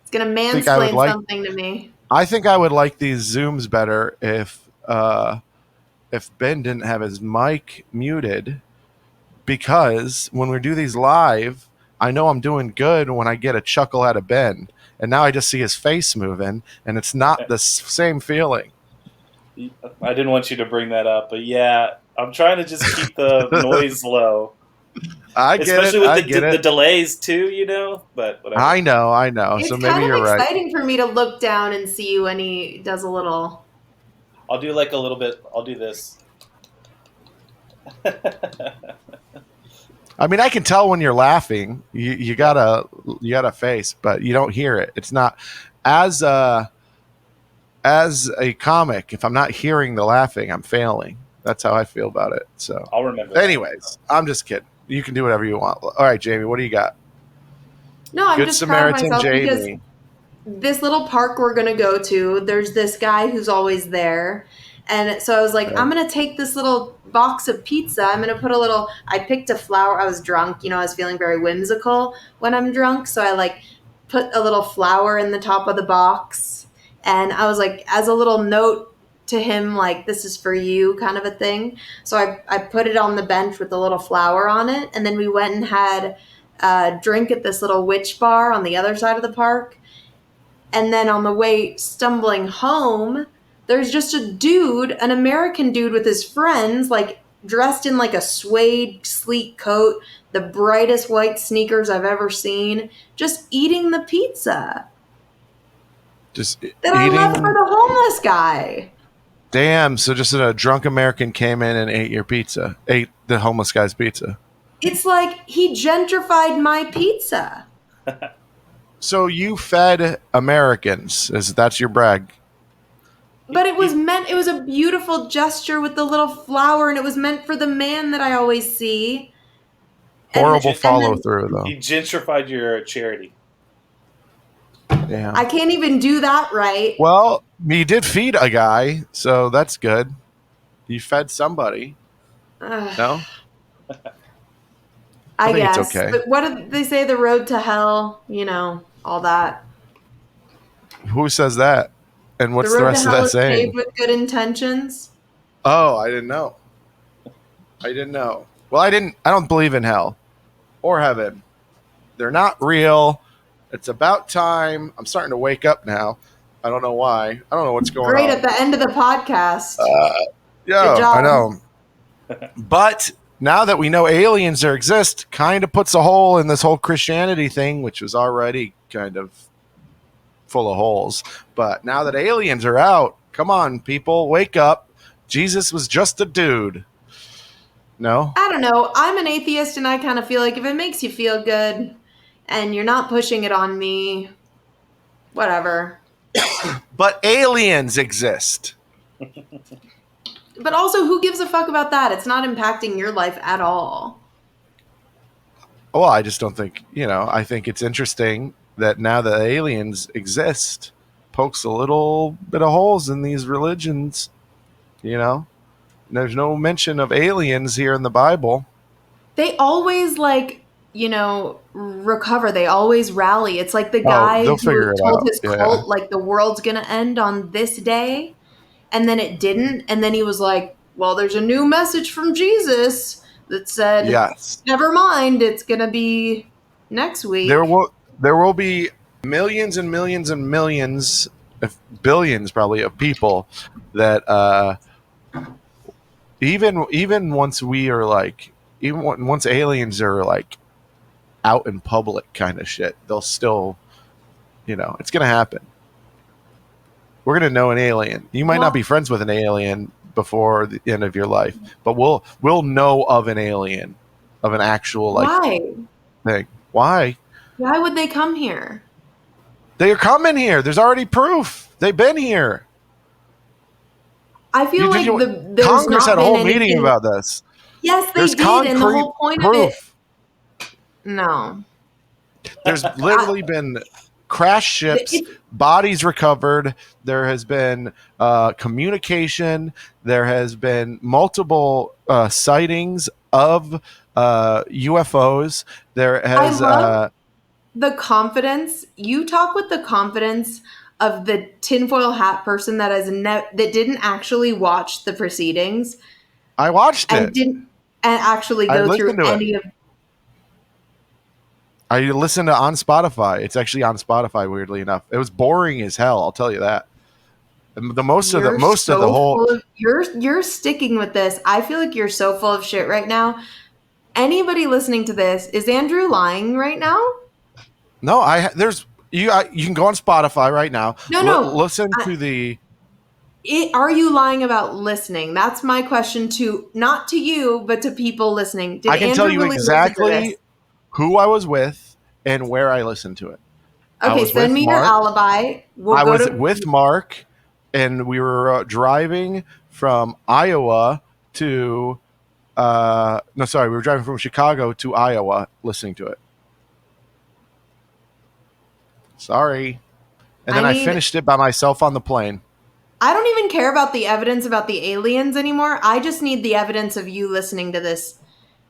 It's gonna think I would mansplain like. something to me. I think I would like these Zooms better if Ben didn't have his mic muted, because when we do these live, I know I'm doing good when I get a chuckle out of Ben, and now I just see his face moving, and it's not the same feeling. I didn't want you to bring that up, but yeah, I'm trying to just keep the noise low. I get Especially it. I with get the it. delays too, you know. But whatever. I know. It's So kind maybe of you're right. exciting for me to look down and see you when he does a little. I'll do like a little bit. I'll do this. I mean, I can tell when you're laughing. You got a face, but you don't hear it. It's not as a comic. If I'm not hearing the laughing, I'm failing. That's how I feel about it. So, I'll remember. That. anyways, I'm just kidding. You can do whatever you want. All right, Jamie, what do you got? No, I'm Good just Samaritan proud of myself because Jamie. this little park we're gonna go to, there's this guy who's always there. And so I was like, Okay. I'm gonna take this little box of pizza. I'm gonna put I picked a flower. I was drunk, I was feeling very whimsical when I'm drunk. So I like put a little flower in the top of the box. And I was like, as a little note to him, like, this is for you kind of a thing. So I put it on the bench with a little flower on it. And then we went and had a drink at this little witch bar on the other side of the park. And then on the way stumbling home, there's just a dude, an American dude with his friends, like dressed in like a suede sleek coat, the brightest white sneakers I've ever seen, just eating the pizza Just that I left for the homeless guy. Damn. So just a drunk American came in and ate your pizza, ate the homeless guy's pizza. It's like he gentrified my pizza. So you fed Americans. That's your brag? But it was a beautiful gesture with the little flower, and it was meant for the man that I always see. Horrible follow through, though. He gentrified your charity. Yeah. I can't even do that right. Well, you did feed a guy, so that's good. You fed somebody. No? I think guess. it's okay. But what did they say? The road to hell, all that. Who says that? And what's the road rest to of hell that is saying? paved with good intentions. Oh, I didn't know. Well, I don't believe in hell or heaven. They're not real. It's about time. I'm starting to wake up now. I don't know why. I don't know what's going Great on. at the end of the podcast. Yeah, Good job. I know. But now that we know aliens exist, kind of puts a hole in this whole Christianity thing, which was already kind of full of holes. But now that aliens are out, come on, people, wake up. Jesus was just a dude. No? I don't know. I'm an atheist, and I kind of feel like if it makes you feel good and you're not pushing it on me, whatever. But aliens exist. But also, who gives a fuck about that? It's not impacting your life at all. Well, I just don't think, I think it's interesting that now that aliens exist, pokes a little bit of holes in these religions, There's no mention of aliens here in the Bible. They always recover. They always rally. It's like the guy who told his cult, like, the world's going to end on this day, and then it didn't. And then he was like, well, there's a new message from Jesus that said, yes, never mind, it's going to be next week. There will be millions and millions and millions, if billions probably, of people that even once we are like, once aliens are like out in public kind of shit, they'll still, it's going to happen. We're going to know an alien. You might not be friends with an alien before the end of your life, but we'll know of an alien, of an actual thing. Why? Why would they come here? They are coming here. There's already proof. They've been here. I feel like Congress had a whole meeting about this. Yes, they did, and the whole point of it. No. There's literally been crash ships, bodies recovered. There has been communication. There has been multiple sightings of UFOs. There has. I love the confidence. You talk with the confidence of the tinfoil hat person that that didn't actually watch the proceedings I watched and it. didn't and actually I go listened through to it. any of. I listened to on Spotify. It's actually on Spotify. Weirdly enough, it was boring as hell. I'll tell you that. The most of the whole. You're sticking with this. I feel like you're so full of shit right now. Anybody listening to this, is Andrew lying right now? No, there's you. You can go on Spotify right now. No. Listen to the. Are you lying about listening? That's my question to not to you, but to people listening. Did I can Andrew tell you really listen to exactly this? who I was with and where I listened to it. Okay, send me your alibi. I was with Mark, and we were driving from Iowa to. We were driving from Chicago to Iowa, listening to it. Sorry, and then I finished it by myself on the plane. I don't even care about the evidence about the aliens anymore. I just need the evidence of you listening to this.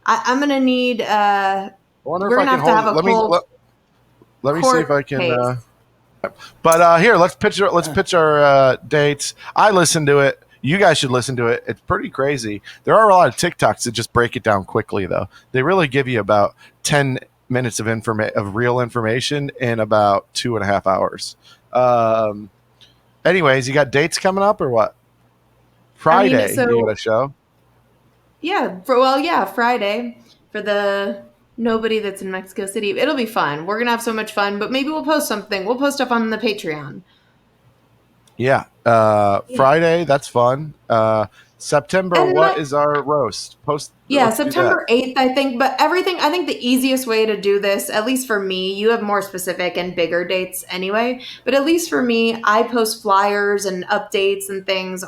I'm gonna need. We're gonna have to have a whole. Let me see if I can. But here, let's pitch our dates. I listened to it. You guys should listen to it. It's pretty crazy. There are a lot of TikToks that just break it down quickly, though. They really give you about 10 minutes of real information in about 2.5 hours. Anyways, you got dates coming up or what? Friday, you got a show? Yeah, Friday for the nobody that's in Mexico City. It'll be fun. We're gonna have so much fun, but maybe we'll post something. We'll post stuff on the Patreon. Yeah. Friday, that's fun. September, what is our roast? September 8th, I think. But I think the easiest way to do this, at least for me, you have more specific and bigger dates anyway. But at least for me, I post flyers and updates and things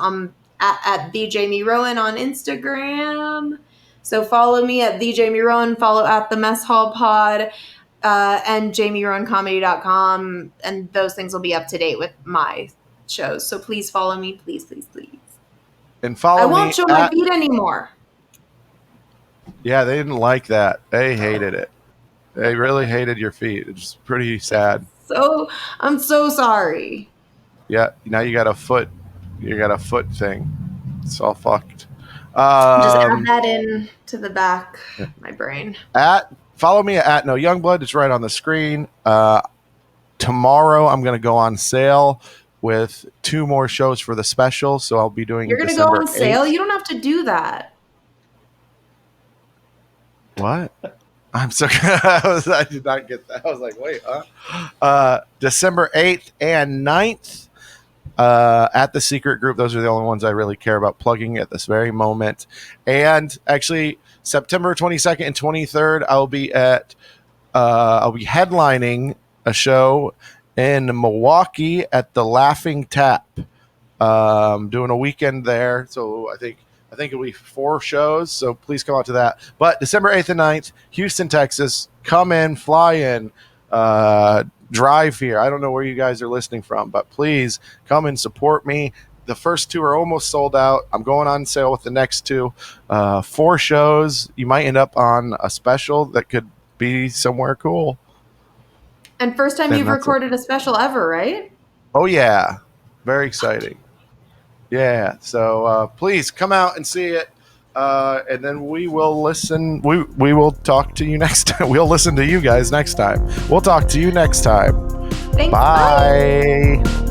at the Jamie Rowan on Instagram. So follow me at the Jamie Rowan, follow at the Mess Hall Pod, and JamieRowanComedy.com, and those things will be up to date with my shows. So please follow me, please. And follow me. I won't show my feet anymore. Yeah, they didn't like that. They hated it. They really hated your feet. It's pretty sad. So I'm so sorry. Yeah, now you got a foot. You got a foot thing. It's all fucked. Just add that in to the back of my brain. Follow me at No Youngblood. It's right on the screen. Tomorrow I'm going to go on sale with 2 more shows for the special. So I'll be doing. You're going to go on sale? You don't have to do that. What? I'm so I did not get that. I was like, wait, huh? December 8th and 9th at the Secret Group. Those are the only ones I really care about plugging at this very moment. And actually, September 22nd and 23rd, I'll be headlining a show in Milwaukee at the Laughing Tap. Doing a weekend there. So I think it'll be 4 shows, so please come out to that. But December 8th and 9th, Houston, Texas. Come in, fly in, drive here. I don't know where you guys are listening from, but please come and support me. The first 2 are almost sold out. I'm going on sale with the next 2. 4 shows. You might end up on a special that could be somewhere cool. And first time you've recorded a special ever, right? Oh, yeah. Very exciting. Yeah, so please come out and see it, and then we will listen. We will talk to you next time. We'll listen to you guys next time. We'll talk to you next time. Thanks. Bye.